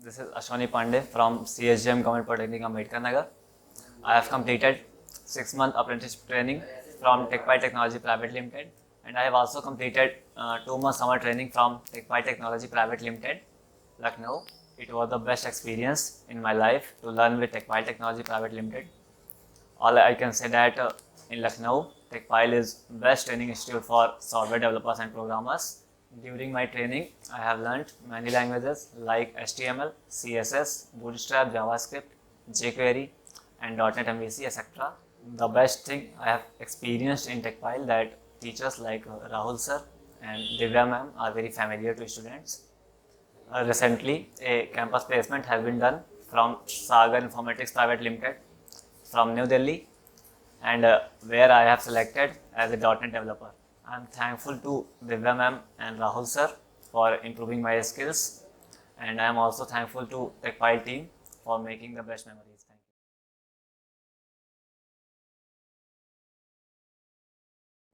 This is Ashwani Pandey from CSJM Polytechnic Ambedkar Nagar. I have completed 6-month apprenticeship training from Techpile Technology Private Limited, and I have also completed 2-month summer training from Techpile Technology Private Limited, Lucknow. It was the best experience in my life to learn with Techpile Technology Private Limited. All I can say that in Lucknow, Techpile is best training institute for software developers and programmers. During my training, I have learned many languages like HTML, CSS, Bootstrap, JavaScript, jQuery, and .NET MVC, etc. The best thing I have experienced in Techpile that teachers like Rahul sir and Divya ma'am are very familiar to students. Recently, a campus placement has been done from Sagar Informatics Private Limited from New Delhi, and where I have selected as a .NET developer. I am thankful to Divya ma'am and Rahul sir for improving my skills, and I am also thankful to Techpile team for making the best memories.